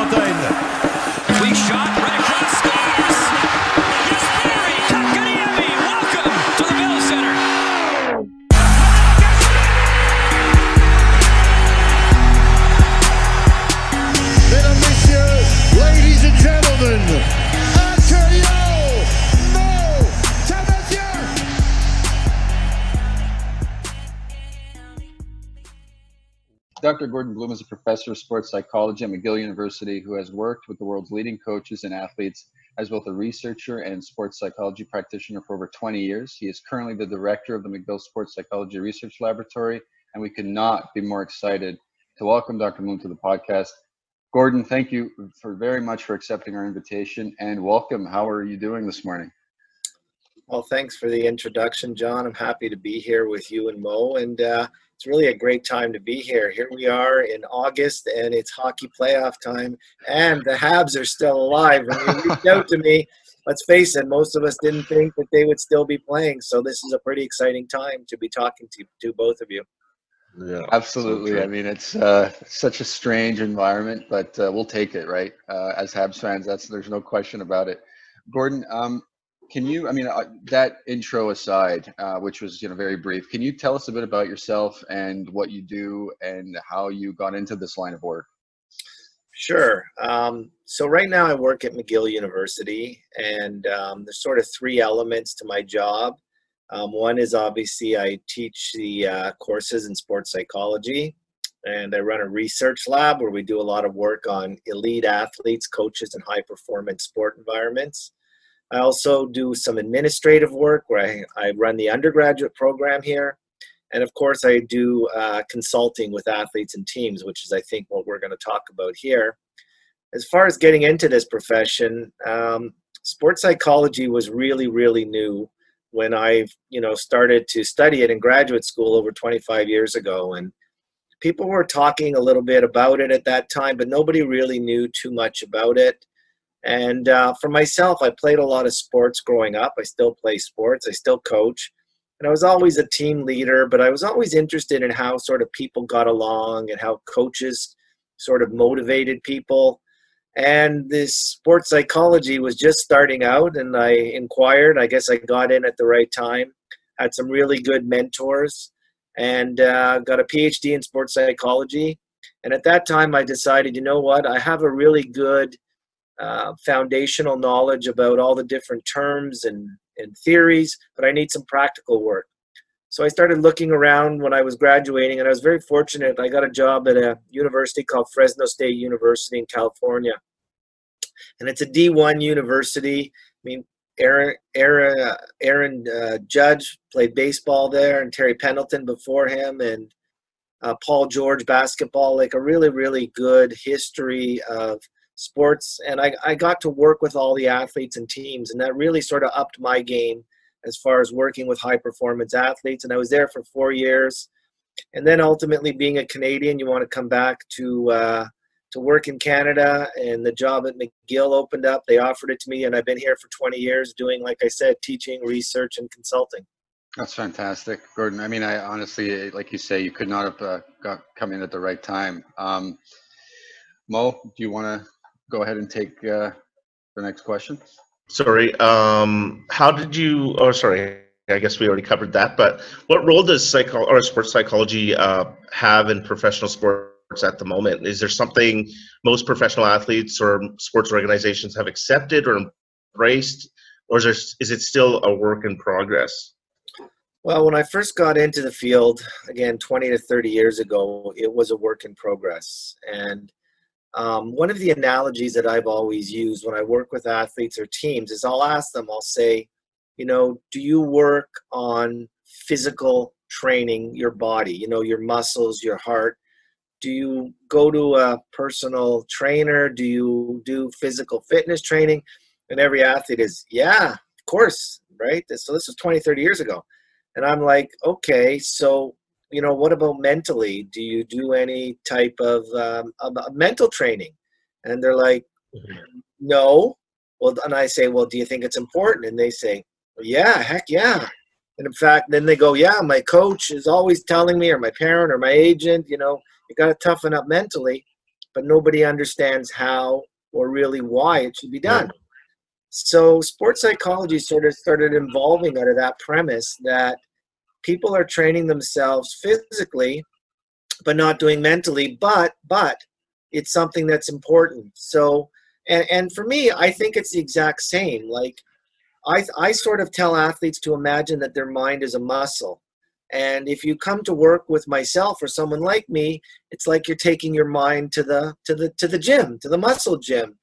Jardine. Weak shot, right across, scores! Jesperi Kotkaniemi, welcome to the Bell Center. Mesdames, Messieurs, ladies and gentlemen, accueillons nos Canadiens! Dr. Gordon Bloom is a professor of sports psychology at McGill University who has worked with the world's leading coaches and athletes as both a researcher and sports psychology practitioner for over 20 years. He is currently the director of the McGill Sports Psychology Research Laboratory, and we could not be more excited to welcome Dr. Bloom to the podcast. Gordon, thank you very much for accepting our invitation, and welcome. How are you doing this morning? Well, thanks for the introduction, John. I'm happy to be here with you and Mo, and it's really a great time to be here. Here we are in August, and it's hockey playoff time, and the Habs are still alive. When you reached out to me, let's face it, most of us didn't think that they would still be playing, so this is a pretty exciting time to be talking to both of you. Yeah, absolutely. I mean, it's such a strange environment, but we'll take it, right? As Habs fans, there's no question about it. Gordon, can you, that intro aside, which was, very brief, can you tell us a bit about yourself and what you do and how you got into this line of work? Sure. So right now I work at McGill University, and there's sort of three elements to my job. One is obviously I teach the courses in sports psychology, and I run a research lab where we do a lot of work on elite athletes, coaches, and high-performance sport environments. I also do some administrative work where I run the undergraduate program here. And of course, I do consulting with athletes and teams, which is, I think, what we're going to talk about here. As far as getting into this profession, sports psychology was really, really new when I, started to study it in graduate school over 25 years ago. And people were talking a little bit about it at that time, but nobody really knew too much about it. And for myself, I played a lot of sports growing up. I still play sports. I still coach. And I was always a team leader, but I was always interested in how sort of people got along and how coaches sort of motivated people. And this sports psychology was just starting out, and I inquired. I guess I got in at the right time, had some really good mentors, and got a PhD in sports psychology. And at that time, I decided, you know what, I have a really good foundational knowledge about all the different terms and theories, but I need some practical work. So I started looking around when I was graduating, and I was very fortunate. I got a job at a university called Fresno State University in California. And it's a D1 university. I mean, Aaron Judge played baseball there, and Terry Pendleton before him, and Paul George basketball, like a really, really good history of sports. And I got to work with all the athletes and teams, and that really sort of upped my game as far as working with high performance athletes. And I was there for 4 years. And then ultimately, being a Canadian, you want to come back to work in Canada, and the job at McGill opened up. They offered it to me, and I've been here for 20 years doing, like I said, teaching, research, and consulting. That's fantastic, Gordon. I mean, I honestly, like you say, you could not have come in at the right time. Mo, do you want to go ahead and take the next question? Sorry. How did you? Oh, sorry. I guess we already covered that. But what role does sports psychology have in professional sports at the moment? Is there something most professional athletes or sports organizations have accepted or embraced, or is it still a work in progress? Well, when I first got into the field, again, 20 to 30 years ago, it was a work in progress. And one of the analogies that I've always used when I work with athletes or teams is I'll ask them, I'll say, do you work on physical training your body, your muscles, your heart? Do you go to a personal trainer? Do you do physical fitness training? And every athlete is, yeah, of course, right? So this was 20, 30 years ago. And I'm like, okay, so, what about mentally? Do you do any type of mental training? And they're like, no. Well, and I say, well, do you think it's important? And they say, well, yeah, heck yeah. And in fact, then they go, yeah, my coach is always telling me, or my parent or my agent, you got to toughen up mentally. but nobody understands how or really why it should be done. So sports psychology sort of started evolving out of that premise that people are training themselves physically, but not doing mentally, but it's something that's important. So, and for me, I think it's the exact same. Like I sort of tell athletes to imagine that their mind is a muscle. And if you come to work with myself or someone like me, it's like you're taking your mind to the gym, to the muscle gym.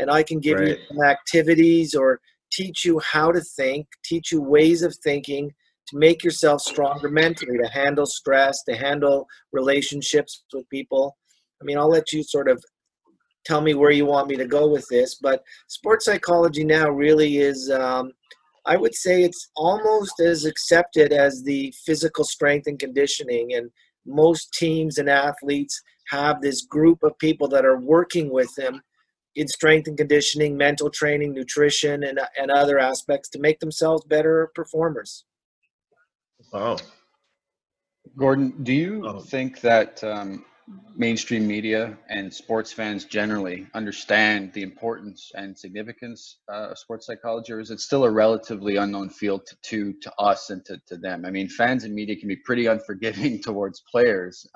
And I can give you Right. some activities or teach you how to think, teach you ways of thinking to make yourself stronger mentally, to handle stress, to handle relationships with people. I mean, I'll let you sort of tell me where you want me to go with this, but sports psychology now really is, I would say it's almost as accepted as the physical strength and conditioning. And most teams and athletes have this group of people that are working with them in strength and conditioning, mental training, nutrition, and other aspects to make themselves better performers. Wow. Gordon, do you Um, think that mainstream media and sports fans generally understand the importance and significance of sports psychology, or is it still a relatively unknown field to us and to them? I mean, fans and media can be pretty unforgiving towards players.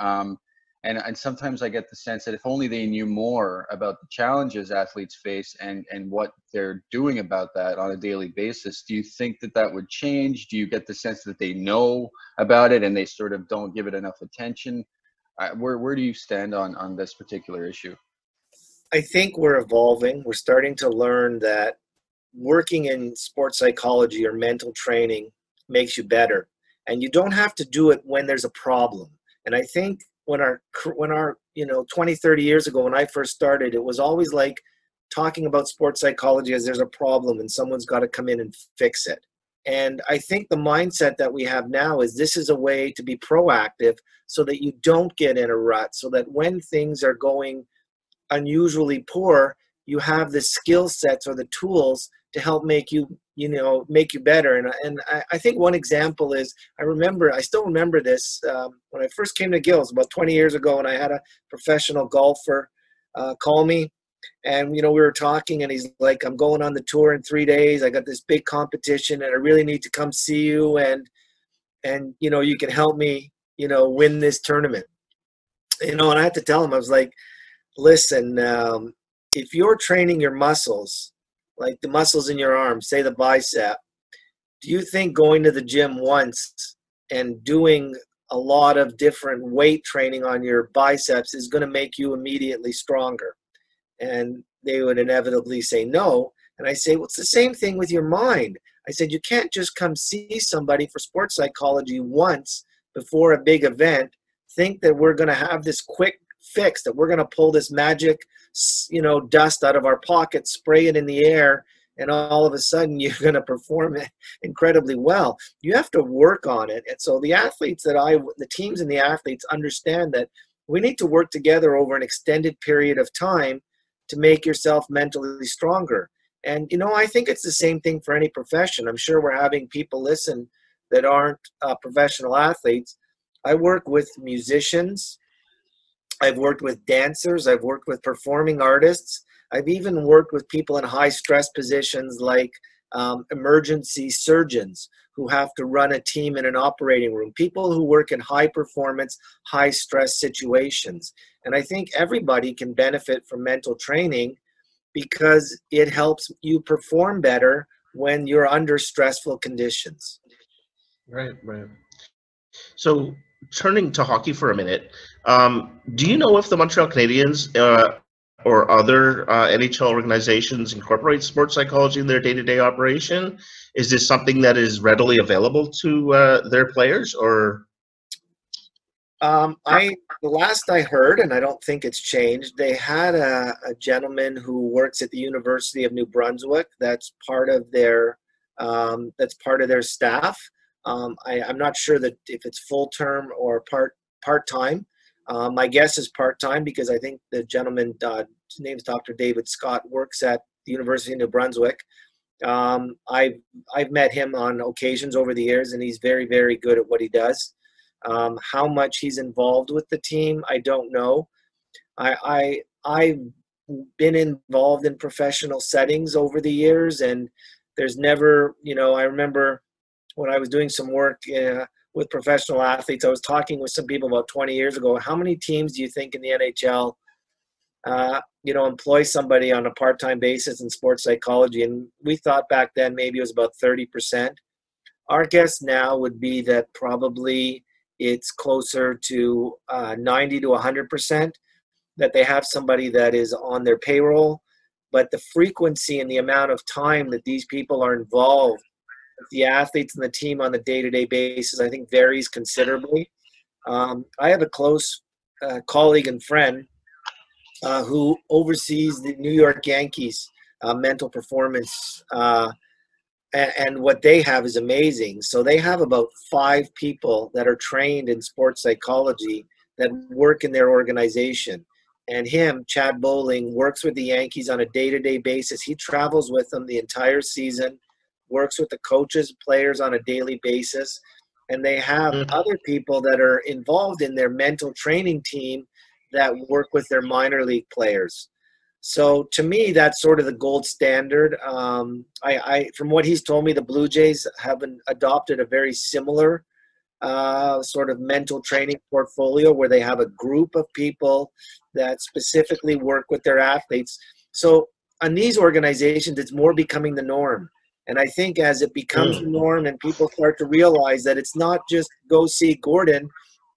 And sometimes I get the sense that if only they knew more about the challenges athletes face and what they're doing about that on a daily basis, do you think that that would change? Do you get the sense that they know about it and they sort of don't give it enough attention? Where do you stand on this particular issue? I think we're evolving. We're starting to learn that working in sports psychology or mental training makes you better. And you don't have to do it when there's a problem. And I think when our 20, 30 years ago, when I first started, it was always like talking about sports psychology as there's a problem and someone's got to come in and fix it. And I think the mindset that we have now is this is a way to be proactive so that you don't get in a rut, so that when things are going unusually poor, you have the skill sets or the tools to help make you better. And I think one example is, I still remember this, when I first came to Gills about 20 years ago, and I had a professional golfer call me, and we were talking, and he's like, I'm going on the tour in 3 days. I got this big competition and I really need to come see you, and you can help me win this tournament. And I had to tell him, I was like, listen, if you're training your muscles, like the muscles in your arm, say the bicep, do you think going to the gym once and doing a lot of different weight training on your biceps is going to make you immediately stronger? And they would inevitably say no. And I say, well, it's the same thing with your mind. I said, you can't just come see somebody for sports psychology once before a big event, think that we're going to have this quick fix, that we're going to pull this magic, dust out of our pocket, spray it in the air, and all of a sudden you're going to perform incredibly well. You have to work on it. And so the teams and the athletes understand that we need to work together over an extended period of time to make yourself mentally stronger. And, I think it's the same thing for any profession. I'm sure we're having people listen that aren't professional athletes. I work with musicians. I've worked with dancers. I've worked with performing artists. I've even worked with people in high stress positions like emergency surgeons who have to run a team in an operating room, people who work in high performance, high stress situations. And I think everybody can benefit from mental training because it helps you perform better when you're under stressful conditions. right. So turning to hockey for a minute, do you know if the Montreal Canadiens or other NHL organizations incorporate sports psychology in their day-to-day operation? Is this something that is readily available to their players, or? The last I heard, and I don't think it's changed, they had a gentleman who works at the University of New Brunswick. That's part of their staff. I'm not sure that if it's full term or part time. My guess is part time because I think the gentleman, his name is Dr. David Scott, works at the University of New Brunswick. I've met him on occasions over the years, and he's very, very good at what he does. How much he's involved with the team, I don't know. I've been involved in professional settings over the years, and there's never, I remember when I was doing some work with professional athletes, I was talking with some people about 20 years ago. How many teams do you think in the NHL, employ somebody on a part-time basis in sports psychology? And we thought back then maybe it was about 30%. Our guess now would be that probably it's closer to 90 to 100%, that they have somebody that is on their payroll. But the frequency and the amount of time that these people are involved with the athletes and the team on a day-to-day basis, I think varies considerably. I have a close colleague and friend who oversees the New York Yankees mental performance, and what they have is amazing. So they have about 5 people that are trained in sports psychology that work in their organization. And him, Chad Bowling, works with the Yankees on a day-to-day basis. He travels with them the entire season, works with the coaches, players on a daily basis. And they have other people that are involved in their mental training team that work with their minor league players. So to me, that's sort of the gold standard. From what he's told me, the Blue Jays have adopted a very similar sort of mental training portfolio where they have a group of people that specifically work with their athletes. So on these organizations, it's more becoming the norm. And I think as it becomes the norm and people start to realize that it's not just go see Gordon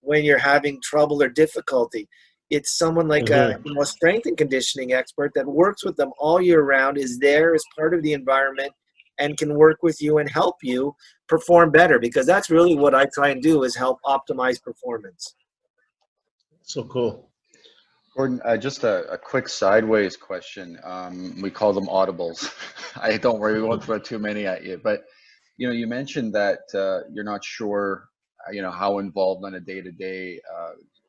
when you're having trouble or difficulty. It's someone like a strength and conditioning expert that works with them all year round, is there as part of the environment, and can work with you and help you perform better, because that's really what I try and do, is help optimize performance. So cool. Gordon, just a quick sideways question. We call them audibles. I don't worry, we won't throw too many at you. But you mentioned that you're not sure, how involved on a day-to-day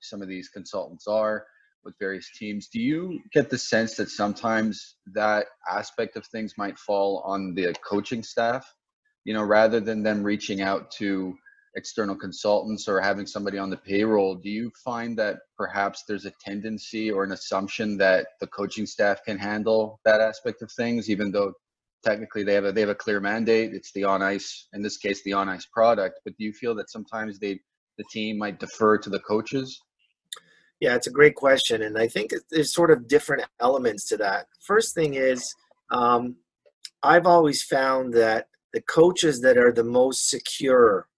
some of these consultants are with various teams. Do you get the sense that sometimes that aspect of things might fall on the coaching staff, rather than them reaching out to external consultants or having somebody on the payroll? Do you find that perhaps there's a tendency or an assumption that the coaching staff can handle that aspect of things, even though technically they have a clear mandate? It's the on ice, in this case, the on ice product. But do you feel that sometimes the team might defer to the coaches? Yeah, it's a great question. And I think there's sort of different elements to that. First thing is, I've always found that the coaches that are the most secure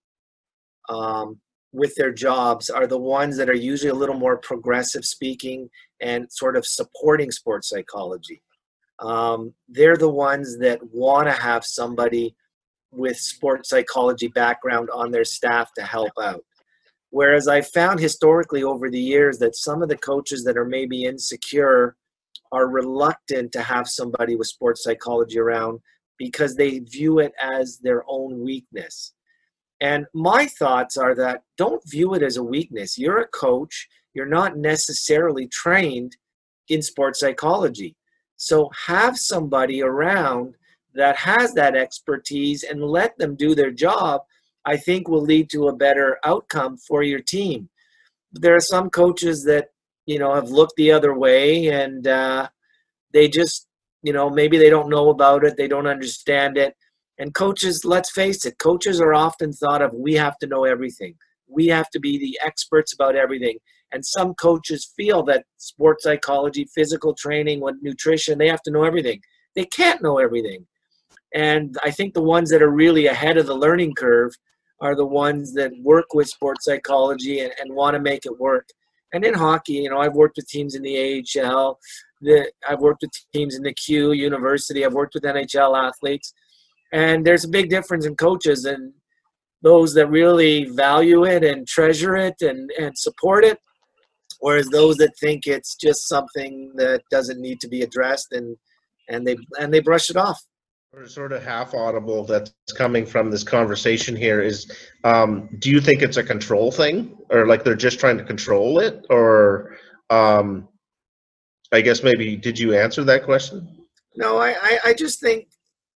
with their jobs are the ones that are usually a little more progressive speaking and sort of supporting sports psychology. They're the ones that want to have somebody with sports psychology background on their staff to help out. Whereas I found historically over the years that some of the coaches that are maybe insecure are reluctant to have somebody with sports psychology around because they view it as their own weakness. And my thoughts are that don't view it as a weakness. You're a coach. You're not necessarily trained in sports psychology. So have somebody around that has that expertise and let them do their job, I think will lead to a better outcome for your team. There are some coaches that, have looked the other way, and they just, maybe they don't know about it. They don't understand it. And coaches, let's face it, coaches are often thought of, we have to know everything. We have to be the experts about everything. And some coaches feel that sports psychology, physical training, nutrition, they have to know everything. They can't know everything. And I think the ones that are really ahead of the learning curve are the ones that work with sports psychology and want to make it work. And in hockey, I've worked with teams in the AHL, I've worked with teams in the Q University, I've worked with NHL athletes. And there's a big difference in coaches, and those that really value it and treasure it and support it, whereas those that think it's just something that doesn't need to be addressed and they brush it off. Sort of half audible that's coming from this conversation here is, do you think it's a control thing, or like they're just trying to control it? Or I guess maybe, did you answer that question? No, I just think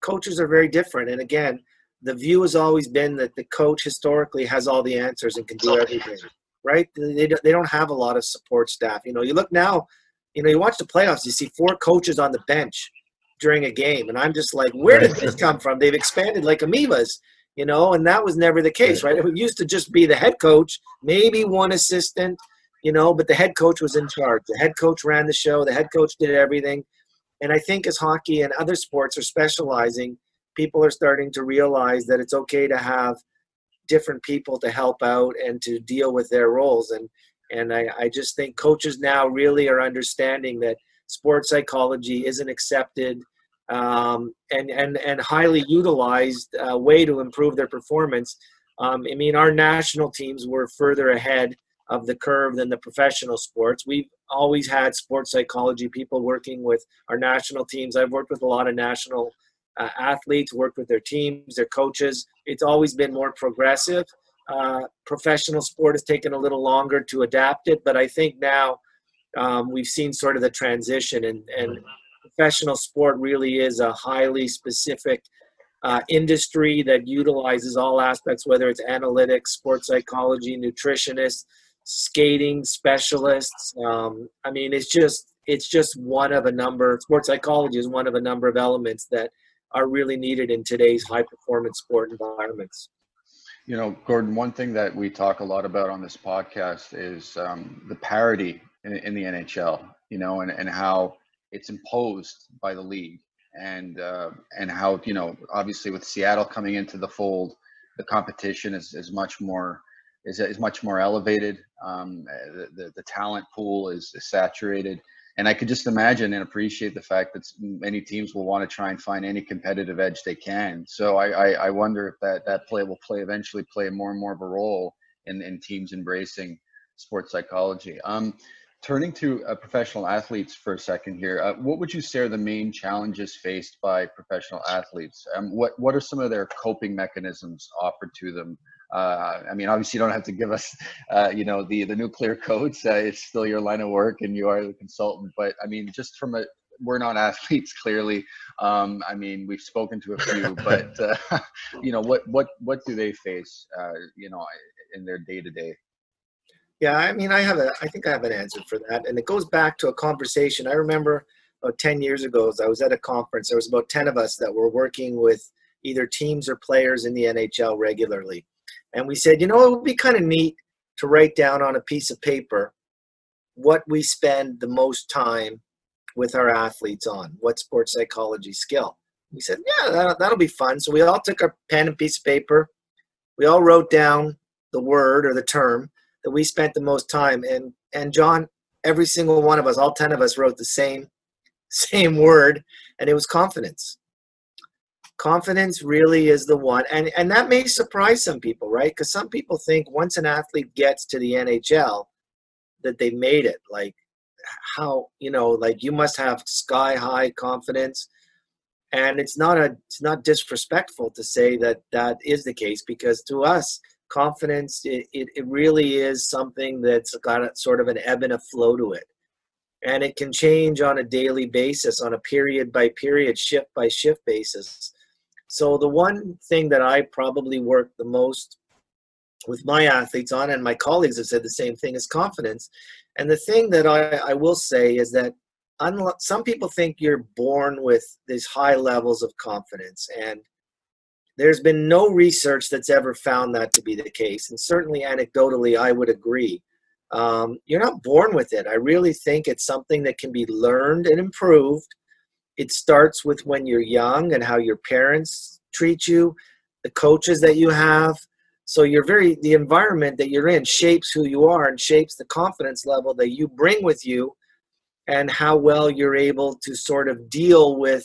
coaches are very different. And again, the view has always been that the coach historically has all the answers and can do everything, right? They don't have a lot of support staff. You look now, You know, you watch the playoffs, you see 4 coaches on the bench during a game, and I'm just like, where did this come from? They've expanded like amoebas, you know, and that was never the case, right? It used to just be the head coach, maybe one assistant, you know, but the head coach was in charge. The head coach ran the show. The head coach did everything. And I think as hockey and other sports are specializing, people are starting to realize that it's okay to have different people to help out and to deal with their roles. And I just think coaches now really are understanding that sports psychology is an accepted and highly utilized way to improve their performance. I mean, our national teams were further ahead of the curve than the professional sports. We've always had sports psychology people working with our national teams. I've worked with a lot of national athletes, worked with their teams, their coaches. It's always been more progressive. Professional sport has taken a little longer to adapt it, but I think now we've seen sort of the transition, and professional sport really is a highly specific industry that utilizes all aspects, whether it's analytics, sports psychology, nutritionists, skating specialists. I mean, it's just one of a number. Sports psychology is one of a number of elements that are really needed in today's high performance sport environments. You know, Gordon, one thing that we talk a lot about on this podcast is the parity in the NHL, you know, and how it's imposed by the league, and how, you know, obviously with Seattle coming into the fold, the competition is much more elevated. The talent pool is saturated, and I could just imagine and appreciate the fact that many teams will want to try and find any competitive edge they can. So I wonder if that play will eventually play more and more of a role in teams embracing sports psychology. Turning to professional athletes for a second here, what would you say are the main challenges faced by professional athletes? What are some of their coping mechanisms offered to them? I mean, obviously, you don't have to give us, you know, the nuclear codes. It's still your line of work, and you are the consultant. But I mean, just we're not athletes, clearly. I mean, we've spoken to a few, but you know, what do they face, you know, in their day to day? Yeah, I mean, I think I have an answer for that. And it goes back to a conversation. I remember about 10 years ago, I was at a conference. There was about 10 of us that were working with either teams or players in the NHL regularly. And we said, you know, it would be kind of neat to write down on a piece of paper what we spend the most time with our athletes on, what sports psychology skill. We said, yeah, that'll be fun. So we all took our pen and piece of paper. We all wrote down the word or the term that we spent the most time. And John, every single one of us, all 10 of us, wrote the same word, and it was confidence. Confidence really is the one. And that may surprise some people, right? Because some people think once an athlete gets to the NHL that they made it. Like, how, you know, like, you must have sky high confidence. And it's not disrespectful to say that is the case, because to us, confidence, it really is something that's got a sort of an ebb and a flow to it. And it can change on a daily basis, on a period by period, shift by shift basis. So the one thing that I probably work the most with my athletes on, and my colleagues have said the same thing, is confidence. And the thing that I will say is that some people think you're born with these high levels of confidence, and there's been no research that's ever found that to be the case. And certainly anecdotally, I would agree. You're not born with it. I really think it's something that can be learned and improved. It starts with when you're young and how your parents treat you, the coaches that you have. So the environment that you're in shapes who you are and shapes the confidence level that you bring with you, and how well you're able to sort of deal with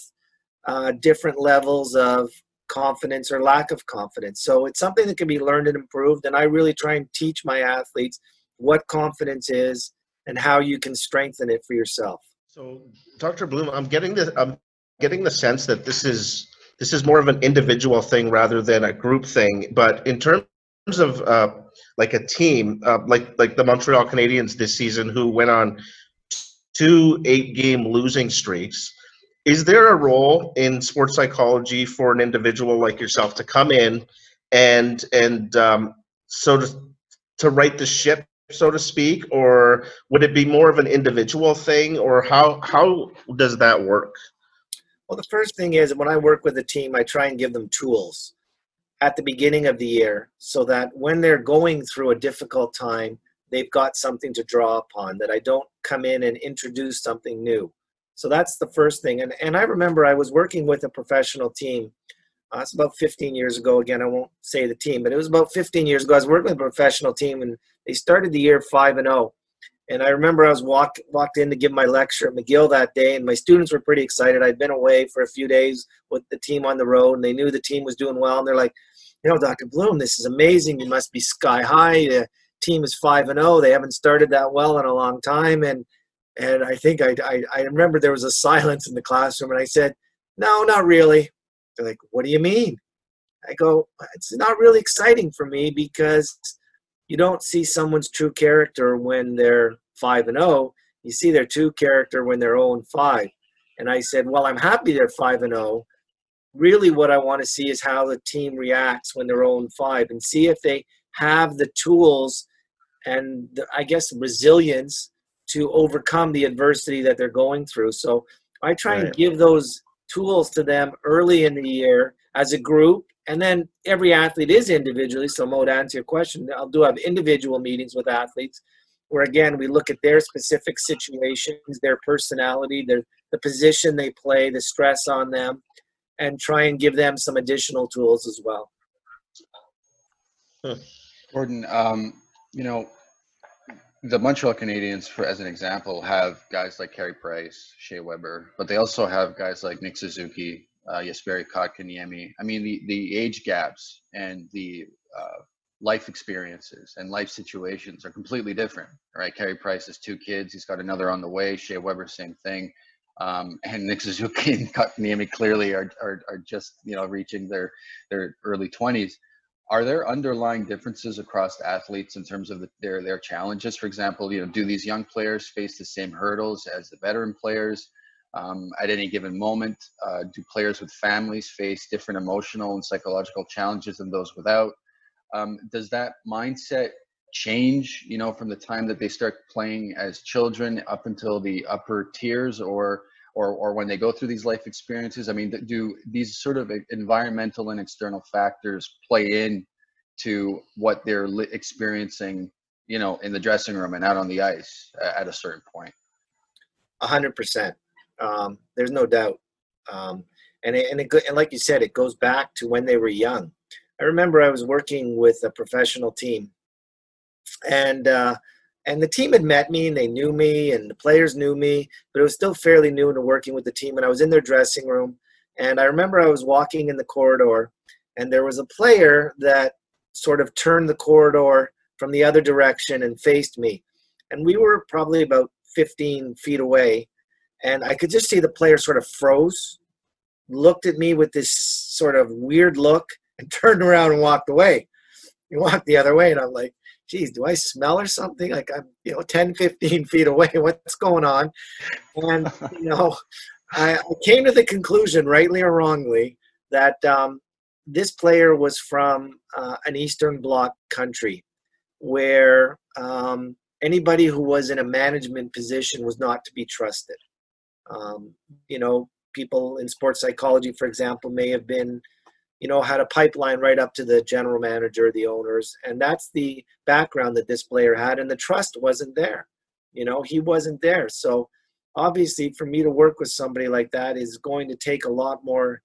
different levels of confidence or lack of confidence. So it's something that can be learned and improved. And I really try and teach my athletes what confidence is and how you can strengthen it for yourself. So, Dr. Bloom, I'm getting the sense that this is more of an individual thing rather than a group thing. But in terms of like a team, like the Montreal Canadiens this season, who went on 2 8-game losing streaks, is there a role in sports psychology for an individual like yourself to come in and so to right the ship so to speak, or would it be more of an individual thing, or how does that work? Well, the first thing is when I work with a team, I try and give them tools at the beginning of the year so that when they're going through a difficult time, they've got something to draw upon, that I don't come in and introduce something new. So that's the first thing. And I remember I was working with a professional team. It's about 15 years ago. Again, I won't say the team, but it was about 15 years ago. I was working with a professional team, and they started the year 5-0. And I remember I was walked in to give my lecture at McGill that day, and my students were pretty excited. I'd been away for a few days with the team on the road, and they knew the team was doing well. And they're like, Dr. Bloom, this is amazing. You must be sky high. The team is 5-0. They haven't started that well in a long time. And I think I remember there was a silence in the classroom, and I said, no, not really. They're like, what do you mean? I go, it's not really exciting for me because you don't see someone's true character when they're 5-0. You see their true character when they're 0-5. And I said, well, I'm happy they're 5-0. Really what I want to see is how the team reacts when they're 0-5 and see if they have the tools and I guess resilience to overcome the adversity that they're going through. So I try and give those tools to them early in the year as a group, and then every athlete is individually. So Mo, to answer your question, I'll have individual meetings with athletes where, again, we look at their specific situations, their personality, the position they play, the stress on them, and try and give them some additional tools as well. Gordon, the Montreal Canadiens, as an example, have guys like Carey Price, Shea Weber, but they also have guys like Nick Suzuki, Jesperi Kotkaniemi. I mean, the age gaps and the life experiences and life situations are completely different, right? Carey Price has 2 kids. He's got another on the way. Shea Weber, same thing. And Nick Suzuki and Kotkaniemi clearly are just, reaching their early 20s. Are there underlying differences across athletes in terms of their challenges? For example, do these young players face the same hurdles as the veteran players at any given moment? Do players with families face different emotional and psychological challenges than those without? Does that mindset change, from the time that they start playing as children up until the upper tiers, or when they go through these life experiences? I mean, do these sort of environmental and external factors play in to what they're experiencing, in the dressing room and out on the ice at a certain point? 100%. There's no doubt. And like you said, it goes back to when they were young. I remember I was working with a professional team, and the team had met me, and they knew me, and the players knew me, but it was still fairly new to working with the team. And I was in their dressing room, and I remember I was walking in the corridor, and there was a player that sort of turned the corridor from the other direction and faced me. And we were probably about 15 feet away, and I could just see the player sort of froze, looked at me with this sort of weird look, and turned around and walked away. He walked the other way, and I'm like, geez, do I smell or something? Like I'm, 10, 15 feet away. What's going on? And, I came to the conclusion, rightly or wrongly, that this player was from an Eastern Bloc country where anybody who was in a management position was not to be trusted. People in sports psychology, for example, may have been had a pipeline right up to the general manager, the owners, and that's the background that this player had, and the trust wasn't there. He wasn't there. So obviously for me to work with somebody like that is going to take a lot more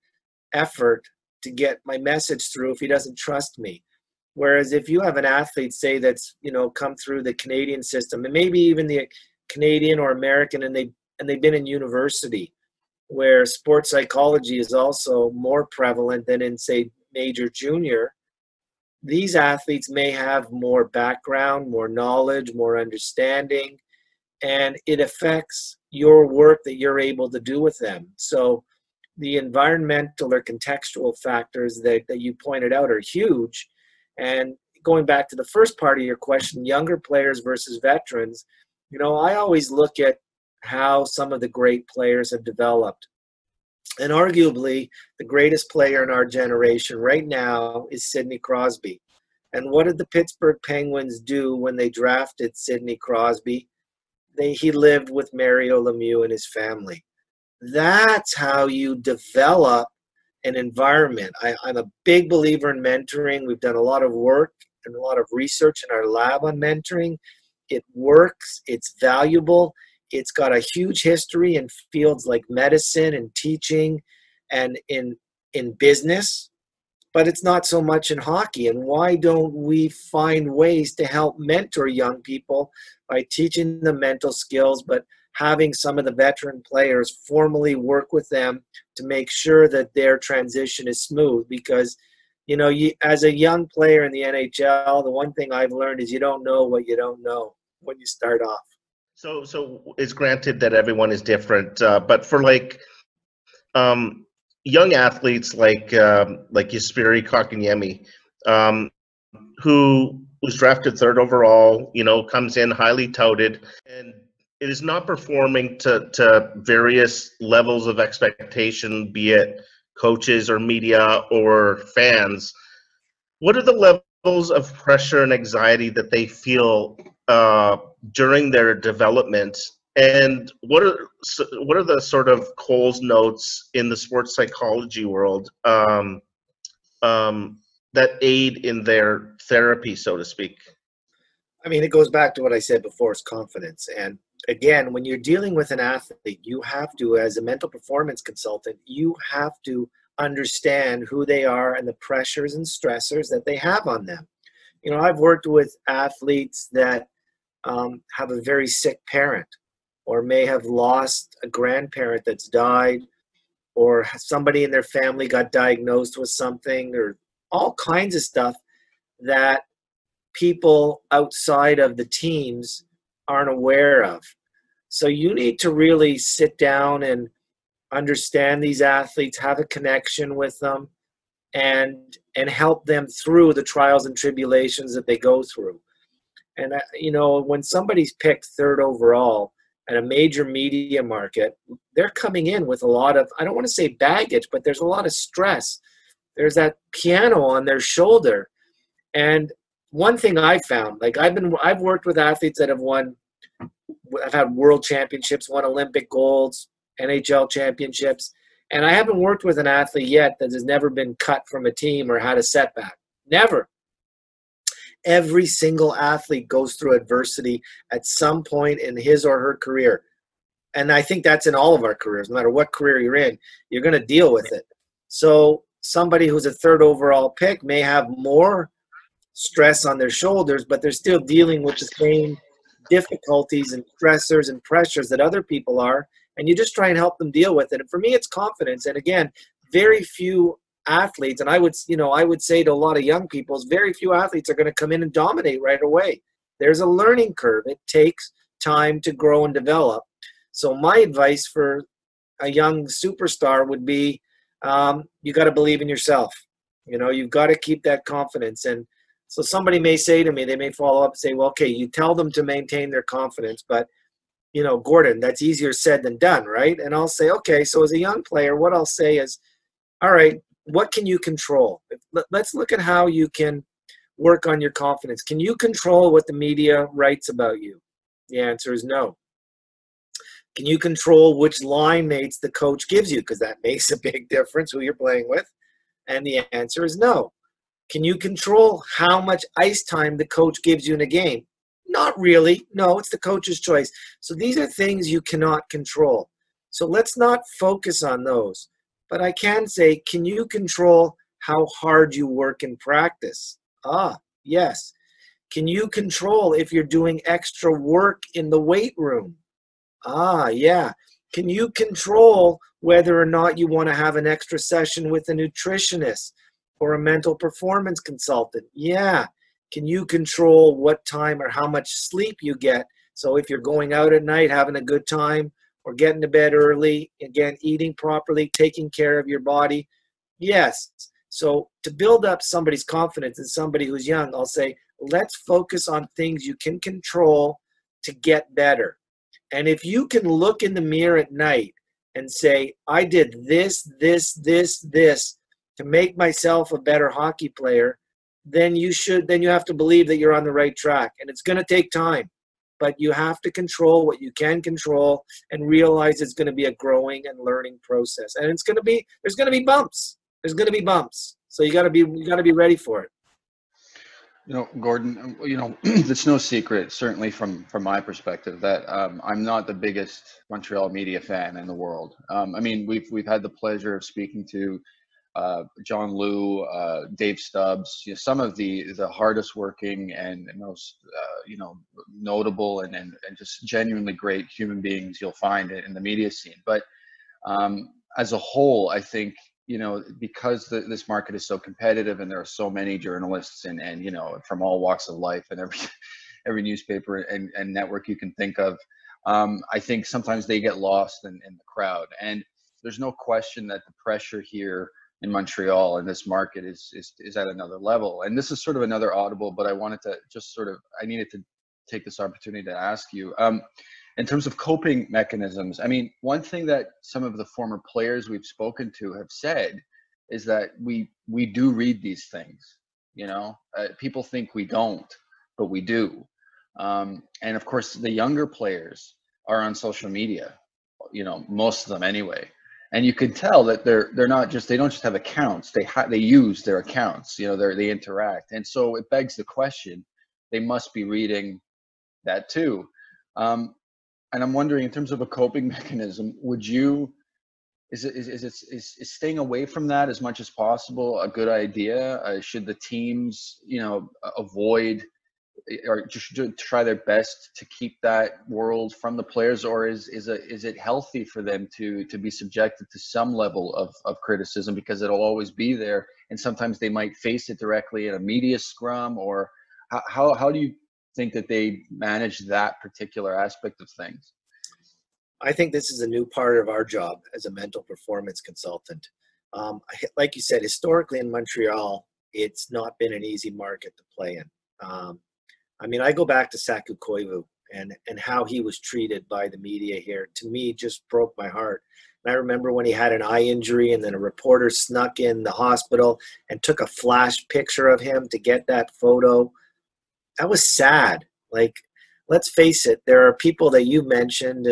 effort to get my message through if he doesn't trust me. Whereas if you have an athlete, say, that's, come through the Canadian system, and maybe even the Canadian or American, and they've been in university, where sports psychology is also more prevalent than in, say, major junior, these athletes may have more background, more knowledge, more understanding, and it affects your work that you're able to do with them. So the environmental or contextual factors that you pointed out are huge. And going back to the first part of your question, younger players versus veterans, I always look at how some of the great players have developed. And arguably, the greatest player in our generation right now is Sidney Crosby. And what did the Pittsburgh Penguins do when they drafted Sidney Crosby? He lived with Mario Lemieux and his family. That's how you develop an environment. I'm a big believer in mentoring. We've done a lot of work and a lot of research in our lab on mentoring. It works. It's valuable. It's got a huge history in fields like medicine and teaching and in business, but it's not so much in hockey. And why don't we find ways to help mentor young people by teaching them mental skills, but having some of the veteran players formally work with them to make sure that their transition is smooth? Because, you know, as a young player in the NHL, the one thing I've learned is you don't know what you don't know when you start off. So it's granted that everyone is different, but for young athletes like Jesperi Kotkaniemi, who was drafted third overall, you know, comes in highly touted, and it is not performing to various levels of expectation, be it coaches or media or fans. What are the levels of pressure and anxiety that they feel during their development? And what are the sort of Cole's notes in the sports psychology world that aid in their therapy, so to speak? I mean, it goes back to what I said before, is confidence. And again, when you're dealing with an athlete, you have to, as a mental performance consultant, you have to understand who they are and the pressures and stressors that they have on them. You know, I've worked with athletes that have a very sick parent, or may have lost a grandparent that's died, or somebody in their family got diagnosed with something, or all kinds of stuff that people outside of the teams aren't aware of. So you need to really sit down and understand these athletes, have a connection with them, and help them through the trials and tribulations that they go through. And you know, when somebody's picked third overall at a major media market, they're coming in with a lot of, I don't want to say baggage, but there's a lot of stress. There's that piano on their shoulder. And one thing I found, like I've worked with athletes that have won, I've had world championships, won Olympic golds, NHL championships, and I haven't worked with an athlete yet that has never been cut from a team or had a setback. Never. Every single athlete goes through adversity at some point in his or her career. And I think that's in all of our careers. No matter what career you're in, you're going to deal with it. So somebody who's a third overall pick may have more stress on their shoulders, but they're still dealing with the same difficulties and stressors and pressures that other people are. And you just try and help them deal with it. And for me, it's confidence. And again, very few athletes, and I would say to a lot of young people, very few athletes are going to come in and dominate right away. There's a learning curve. It takes time to grow and develop. So my advice for a young superstar would be, you got to believe in yourself. You know, you've got to keep that confidence. And so somebody may say to me, they may follow up and say, well, okay, you tell them to maintain their confidence, but, you know, Gordon, that's easier said than done, right? And I'll say, okay, so as a young player, what I'll say is, all right, what can you control? Let's look at how you can work on your confidence. Can you control what the media writes about you? The answer is no. Can you control which line mates the coach gives you? Because that makes a big difference who you're playing with. And the answer is no. Can you control how much ice time the coach gives you in a game? Not really. No, it's the coach's choice. So these are things you cannot control. So let's not focus on those. But I can say, can you control how hard you work in practice? Yes. Can you control if you're doing extra work in the weight room? Yeah. Can you control whether or not you want to have an extra session with a nutritionist or a mental performance consultant? Yeah. Can you control what time or how much sleep you get? So if you're going out at night, having a good time, or getting to bed early, again, eating properly, taking care of your body? Yes. So to build up somebody's confidence in somebody who's young, I'll say, let's focus on things you can control to get better. And if you can look in the mirror at night and say, I did this to make myself a better hockey player, then you have to believe that you're on the right track. And it's going to take time, but you have to control what you can control and realize it's going to be a growing and learning process. And there's going to be bumps. There's going to be bumps. So you got to be ready for it. Gordon, it's no secret, certainly from my perspective, that I'm not the biggest Montreal media fan in the world. We've had the pleasure of speaking to John Liu, Dave Stubbs, some of the hardest working and most notable and just genuinely great human beings you'll find in the media scene. But as a whole, I think because this market is so competitive and there are so many journalists and from all walks of life and every newspaper and network you can think of, I think sometimes they get lost in the crowd. And there's no question that the pressure here in Montreal and this market is at another level. And this is sort of another audible, but I needed to take this opportunity to ask you, in terms of coping mechanisms. One thing that some of the former players we've spoken to have said is that we do read these things. People think we don't, but we do. And of course, the younger players are on social media, most of them anyway. And you can tell that they don't just have accounts. They use their accounts. They interact, and so it begs the question: they must be reading that too. And I'm wondering, in terms of a coping mechanism, is staying away from that as much as possible a good idea? Should the teams, avoid or just try their best to keep that world from the players, or is it healthy for them to be subjected to some level of criticism, because it'll always be there, and sometimes they might face it directly in a media scrum? Or how do you think that they manage that particular aspect of things? I think this is a new part of our job as a mental performance consultant. Like you said, historically in Montreal, it's not been an easy market to play in. I go back to Saku Koivu and how he was treated by the media here. To me, just broke my heart. And I remember when he had an eye injury and then a reporter snuck in the hospital and took a flash picture of him to get that photo. That was sad. Like, let's face it, there are people that you mentioned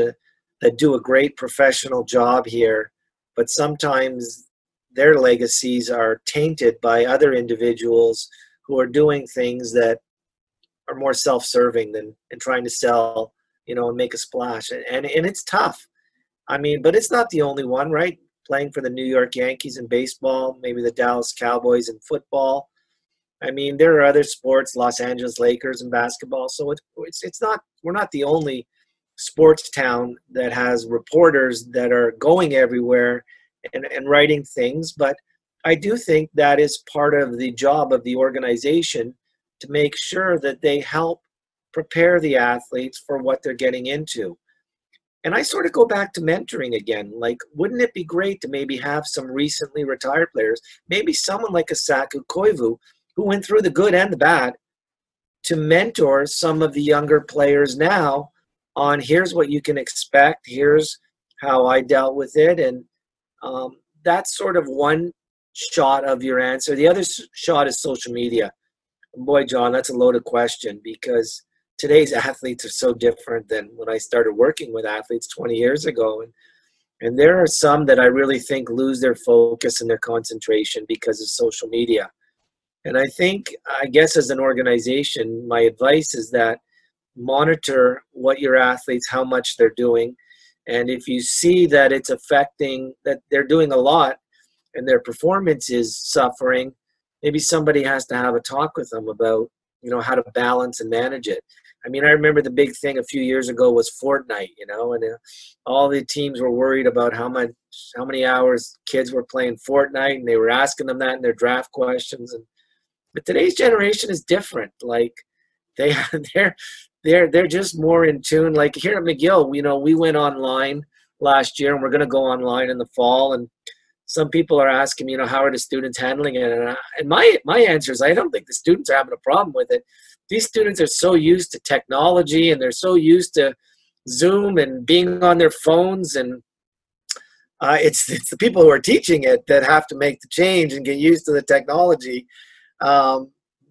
that do a great professional job here, but sometimes their legacies are tainted by other individuals who are doing things that are more self-serving and trying to sell, and make a splash. And it's tough. But it's not the only one, right? Playing for the New York Yankees in baseball, maybe the Dallas Cowboys in football. There are other sports, Los Angeles Lakers in basketball. So we're not the only sports town that has reporters that are going everywhere and writing things. But I do think that is part of the job of the organization, to make sure that they help prepare the athletes for what they're getting into. And I sort of go back to mentoring again. Like, wouldn't it be great to maybe have some recently retired players, maybe someone like a Saku Koivu, who went through the good and the bad, to mentor some of the younger players now on, here's what you can expect, here's how I dealt with it. And that's sort of one shot of your answer. The other shot is social media. Boy, John, that's a loaded question, because today's athletes are so different than when I started working with athletes 20 years ago. And there are some that I really think lose their focus and their concentration because of social media. And I guess as an organization, my advice is that monitor what your athletes, how much they're doing. And if you see that it's affecting, that they're doing a lot and their performance is suffering, maybe somebody has to have a talk with them about, how to balance and manage it. I remember the big thing a few years ago was Fortnite, and all the teams were worried about how many hours kids were playing Fortnite, and they were asking them that in their draft questions. But today's generation is different. Like, they're just more in tune. Like here at McGill, we went online last year, and we're going to go online in the fall. And some people are asking me, how are the students handling it? And my answer is, I don't think the students are having a problem with it. These students are so used to technology, and they're so used to Zoom and being on their phones. And it's the people who are teaching it that have to make the change and get used to the technology.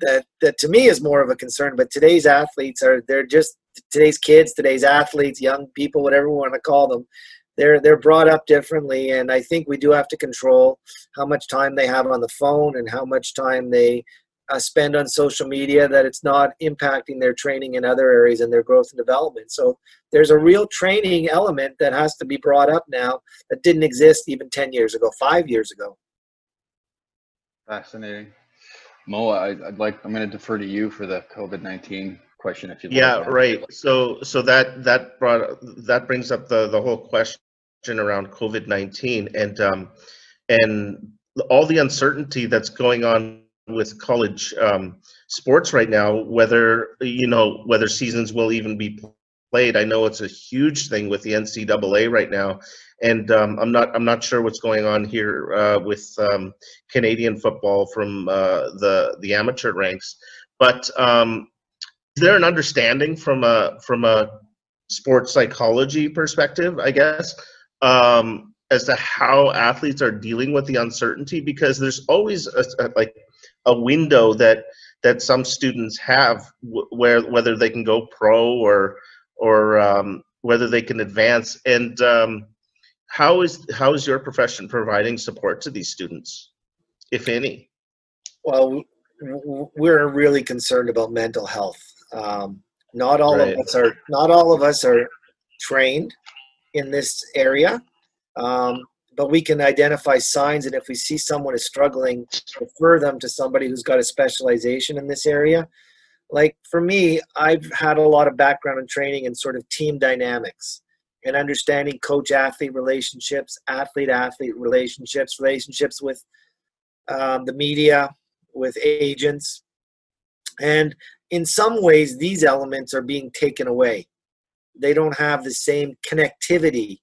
that to me is more of a concern. But today's athletes today's kids, today's athletes, young people, whatever we want to call them. They're brought up differently, and I think we do have to control how much time they have on the phone and how much time they spend on social media, that it's not impacting their training in other areas and their growth and development. So there's a real training element that has to be brought up now that didn't exist even 10 years ago, 5 years ago. Fascinating. Mo, I'm going to defer to you for the COVID-19 question, if you'd Yeah, like. right. So that brings up the whole question around COVID-19 and all the uncertainty that's going on with college sports right now, whether seasons will even be played. I know it's a huge thing with the NCAA right now, and I'm not sure what's going on here with Canadian football from the amateur ranks, but is there an understanding from a sports psychology perspective, I guess, as to how athletes are dealing with the uncertainty? Because there's always a window that some students have where whether they can go pro or whether they can advance. And how is your profession providing support to these students, if any? Well, we're really concerned about mental health. Not all Right. of us are trained in this area, but we can identify signs, and if we see someone is struggling, refer them to somebody who's got a specialization in this area. Like for me, I've had a lot of background in training in sort of team dynamics and understanding coach-athlete relationships, athlete-athlete relationships with the media, with agents. And in some ways, these elements are being taken away. They don't have the same connectivity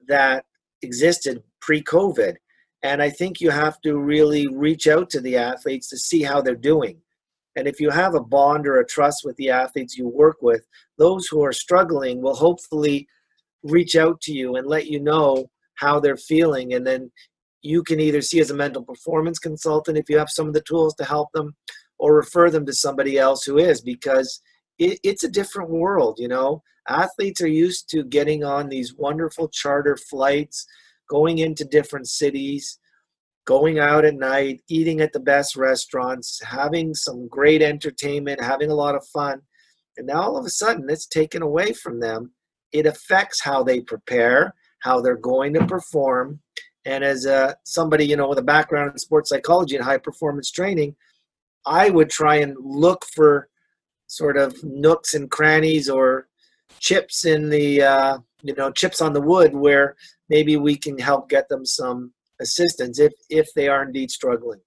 that existed pre-COVID. And I think you have to really reach out to the athletes to see how they're doing. And if you have a bond or a trust with the athletes you work with, those who are struggling will hopefully reach out to you and let you know how they're feeling. And then you can either see as a mental performance consultant if you have some of the tools to help them, or refer them to somebody else who is, because it's a different world. Athletes are used to getting on these wonderful charter flights, going into different cities, going out at night, eating at the best restaurants, having some great entertainment, having a lot of fun. And now all of a sudden it's taken away from them. It affects how they prepare, how they're going to perform. And as somebody, with a background in sports psychology and high performance training, I would try and look for sort of nooks and crannies or chips in the, chips on the wood where maybe we can help get them some assistance if they are indeed struggling.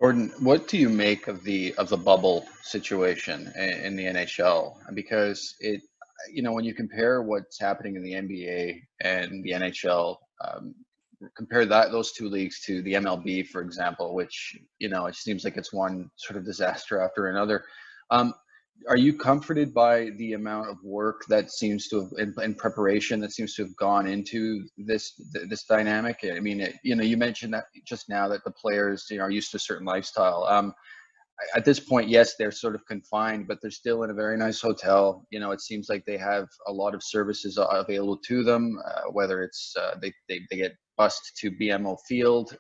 Gordon, what do you make of the bubble situation in the NHL? Because when you compare what's happening in the NBA and the NHL, compare those two leagues to the MLB, for example, which it seems like it's one sort of disaster after another. Are you comforted by the amount of work that seems to have in preparation that seems to have gone into this dynamic? I mean, you mentioned that just now that the players are used to a certain lifestyle. At this point, yes, they're sort of confined, but they're still in a very nice hotel. It seems like they have a lot of services available to them, whether it's they get bused to BMO Field.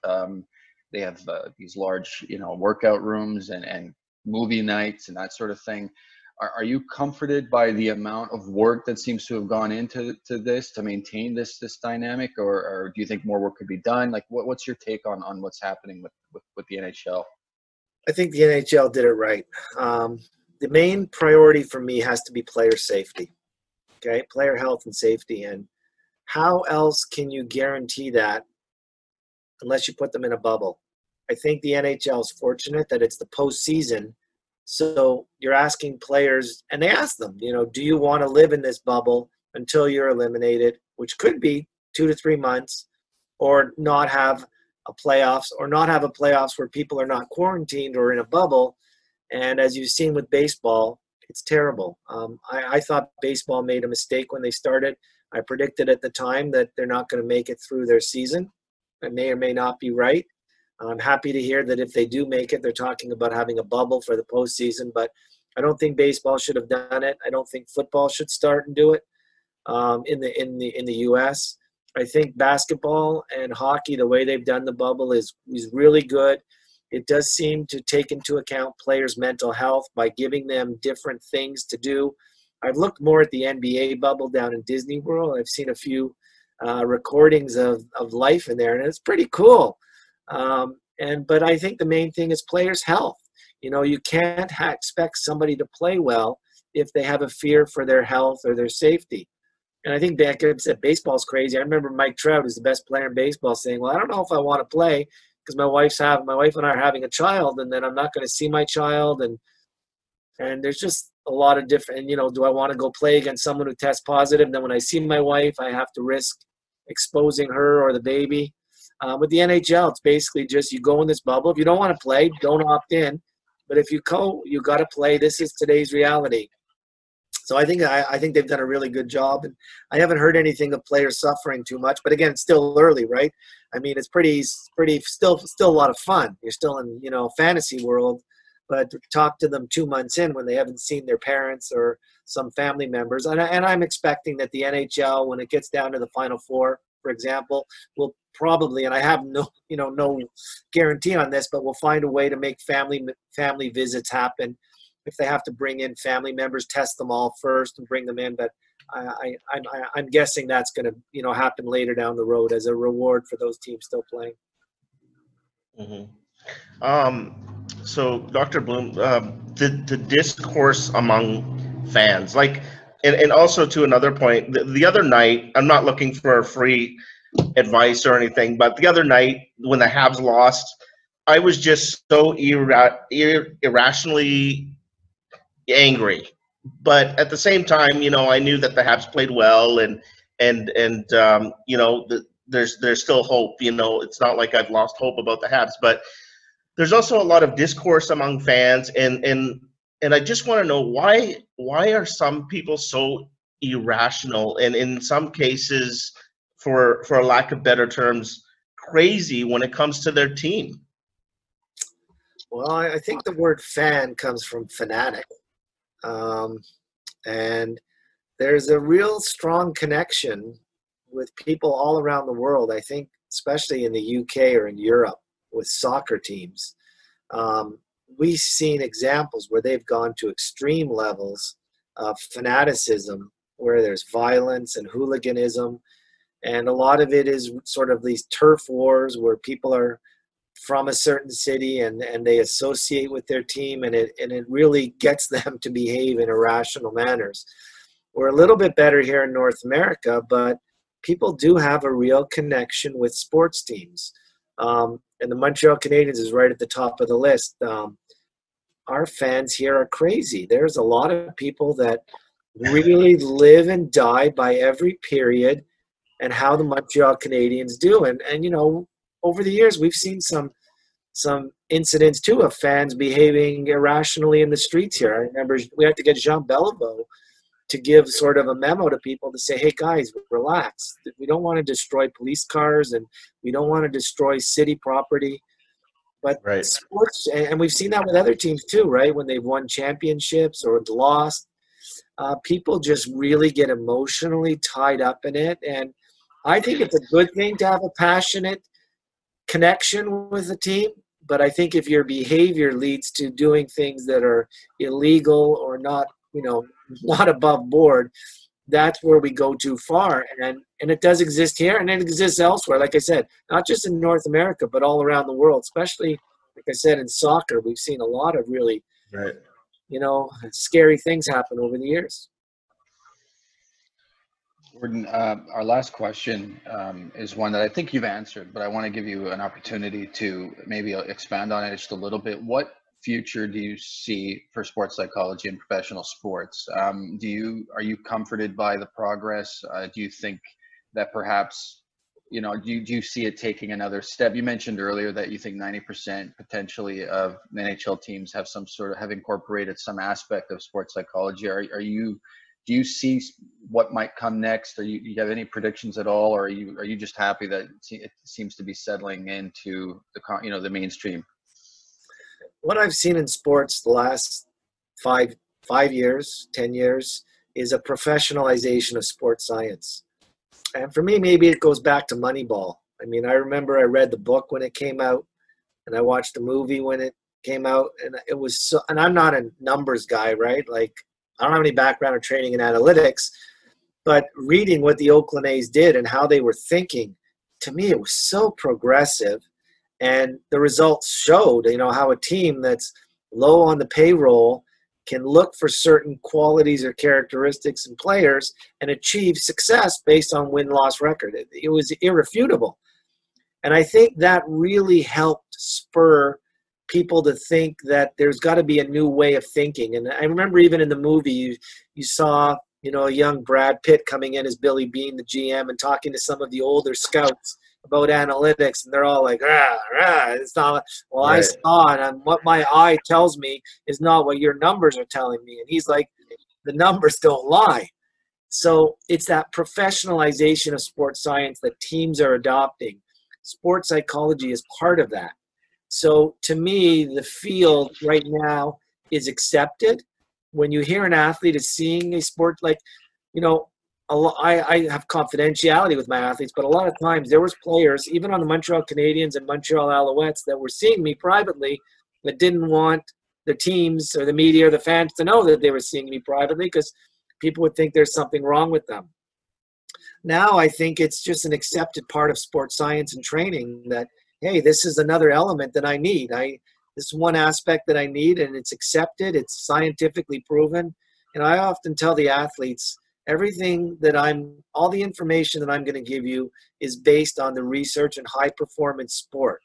They have these large, workout rooms and movie nights and that sort of thing. Are you comforted by the amount of work that seems to have gone into this to maintain this dynamic, or do you think more work could be done? Like, what's your take on what's happening with the NHL? I think the NHL did it right. The main priority for me has to be player safety, okay? Player health and safety. And how else can you guarantee that unless you put them in a bubble? I think the NHL is fortunate that it's the postseason. So you're asking players, and they ask them, do you want to live in this bubble until you're eliminated, which could be 2 to 3 months, or not have a playoffs where people are not quarantined or in a bubble. And as you've seen with baseball, it's terrible. I thought baseball made a mistake when they started. I predicted at the time that they're not going to make it through their season. I may or may not be right. I'm happy to hear that if they do make it, they're talking about having a bubble for the postseason, but I don't think baseball should have done it. I don't think football should start and do it in the U.S. I think basketball and hockey, the way they've done the bubble is really good. It does seem to take into account players' mental health by giving them different things to do. I've looked more at the NBA bubble down in Disney World. I've seen a few recordings of life in there, and it's pretty cool. But I think the main thing is players' health. You know, you can't expect somebody to play well if they have a fear for their health or their safety. And I think back at baseball's crazy. I remember Mike Trout, who's the best player in baseball, saying, "Well, I don't know if I want to play because my wife and I are having a child, and then I'm not going to see my child." And there's just a lot of different. You know, do I want to go play against someone who tests positive? And then when I see my wife, I have to risk exposing her or the baby. With the NHL, it's basically just you go in this bubble. If you don't want to play, don't opt in. But if you go, you got to play. This is today's reality. So I think they've done a really good job, and I haven't heard anything of players suffering too much. But again, it's still early, right? I mean, it's pretty still a lot of fun. You're still in fantasy world, but talk to them 2 months in when they haven't seen their parents or some family members. And I'm expecting that the NHL, when it gets down to the Final Four, for example, will probably, and I have no guarantee on this, but we'll find a way to make family visits happen. If they have to bring in family members, test them all first and bring them in. But I'm guessing that's going to happen later down the road as a reward for those teams still playing. Mm-hmm. So, Dr. Bloom, the discourse among fans, and also to another point, the other night, I'm not looking for free advice or anything, but the other night when the Habs lost, I was just so irrationally angry. But at the same time, I knew that the Habs played well, and there's still hope. It's not like I've lost hope about the Habs, but there's also a lot of discourse among fans, and I just want to know why are some people so irrational, and in some cases, for a lack of better terms, crazy when it comes to their team? Well, I think the word fan comes from fanatic. And there's a real strong connection with people all around the world, I think, especially in the UK or in Europe with soccer teams. We've seen examples where they've gone to extreme levels of fanaticism, where there's violence and hooliganism. And a lot of it is sort of these turf wars where people are from a certain city and they associate with their team, and it really gets them to behave in irrational manners. We're a little bit better here in North America, but people do have a real connection with sports teams. And the Montreal Canadiens is right at the top of the list. Our fans here are crazy. There's a lot of people that really live and die by every period and how the Montreal Canadiens do. And over the years, we've seen some incidents, too, of fans behaving irrationally in the streets here. I remember we had to get Jean Beliveau to give sort of a memo to people to say, hey, guys, relax. We don't want to destroy police cars, and we don't want to destroy city property. But right. Sports, and we've seen that with other teams, too, right, when they've won championships or lost. People just really get emotionally tied up in it. And I think it's a good thing to have a passionate connection with a team, but I think if your behavior leads to doing things that are illegal or not above board, that's where we go too far. And it does exist here, and it exists elsewhere. Like I said, not just in North America, but all around the world, especially, like I said, in soccer. We've seen a lot of really, right, scary things happen over the years. Gordon, our last question is one that I think you've answered, but I want to give you an opportunity to maybe expand on it just a little bit. What future do you see for sports psychology and professional sports? Are you comforted by the progress? Do you think that perhaps, do you see it taking another step? You mentioned earlier that you think 90% potentially of NHL teams have incorporated some aspect of sports psychology. Do you see what might come next? Or you have any predictions at all, or are you just happy that it seems to be settling into the mainstream? What I've seen in sports the last five years, 10 years, is a professionalization of sports science. And for me, maybe it goes back to Moneyball. I mean, I remember I read the book when it came out, and I watched the movie when it came out, and it was so, and I'm not a numbers guy, right? Like, I don't have any background or training in analytics, but reading what the Oakland A's did and how they were thinking, to me, it was so progressive. And the results showed, how a team that's low on the payroll can look for certain qualities or characteristics in players and achieve success based on win-loss record. It was irrefutable. And I think that really helped spur people to think that there's got to be a new way of thinking. And I remember even in the movie, you saw, a young Brad Pitt coming in as Billy Bean, the GM, and talking to some of the older scouts about analytics, and they're all like, it's not, well, right. I saw it, and what my eye tells me is not what your numbers are telling me. And he's like, the numbers don't lie. So it's that professionalization of sports science that teams are adopting. Sports psychology is part of that. So to me, the field right now is accepted. When you hear an athlete is seeing a sport, like, I have confidentiality with my athletes, but a lot of times there was players, even on the Montreal Canadiens and Montreal Alouettes, that were seeing me privately that didn't want the teams or the media or the fans to know that they were seeing me privately because people would think there's something wrong with them. Now I think it's just an accepted part of sports science and training that, hey, this is another element that I need. This is one aspect that I need, and it's accepted. It's scientifically proven. And I often tell the athletes, all the information that I'm going to give you is based on the research in high performance sport.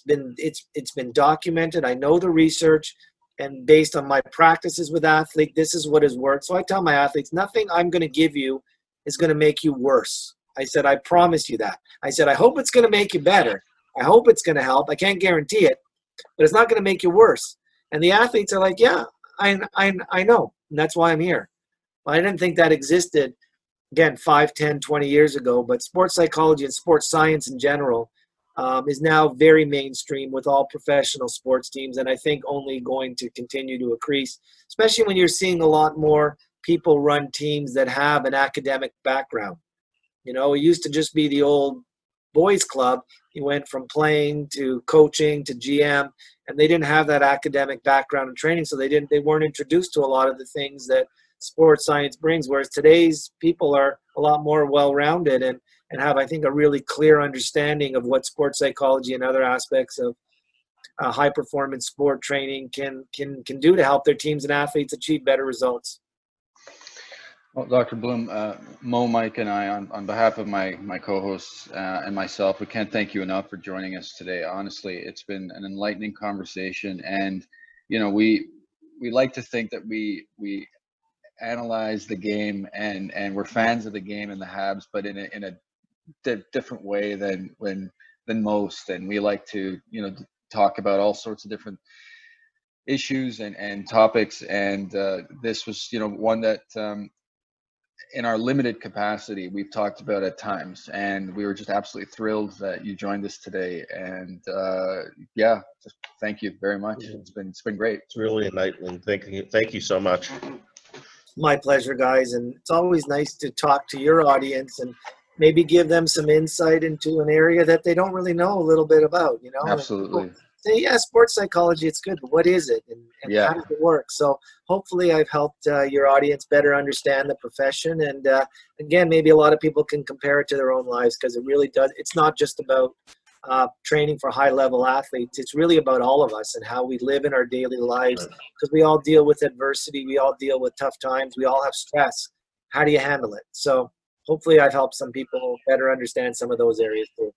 It's been documented. I know the research, and based on my practices with athletes, this is what has worked. So I tell my athletes, nothing I'm going to give you is going to make you worse. I said, I promise you that. I said, I hope it's going to make you better. I hope it's going to help. I can't guarantee it, but it's not going to make you worse. And the athletes are like, yeah, I know. And that's why I'm here. I didn't think that existed, again, 5, 10, 20 years ago, but sports psychology and sports science in general is now very mainstream with all professional sports teams, and I think only going to continue to increase, especially when you're seeing a lot more people run teams that have an academic background. It used to just be the old boys club. You went from playing to coaching to GM, and they didn't have that academic background and training, so they weren't introduced to a lot of the things that sports science brings, whereas today's people are a lot more well-rounded and have, I think, a really clear understanding of what sports psychology and other aspects of high-performance sport training can do to help their teams and athletes achieve better results. Well, Dr. Bloom, Mo, Mike, and I, on behalf of my co-hosts and myself, we can't thank you enough for joining us today. Honestly, it's been an enlightening conversation, and we like to think that we analyze the game and we're fans of the game and the Habs, but in a different way than most. And we like to talk about all sorts of different issues and topics. And this was one that in our limited capacity we've talked about at times, and we were just absolutely thrilled that you joined us today. And just thank you very much. It's been great. It's really enlightening. Thank you so much. My pleasure, guys. And it's always nice to talk to your audience and maybe give them some insight into an area that they don't really know a little bit about, Absolutely. Say, yeah, sports psychology, it's good, but what is it? And how does it work? So hopefully I've helped your audience better understand the profession. And again, maybe a lot of people can compare it to their own lives, because it really does. It's not just about training for high-level athletes. It's really about all of us and how we live in our daily lives, because we all deal with adversity. We all deal with tough times. We all have stress. How do you handle it? So hopefully I've helped some people better understand some of those areas too.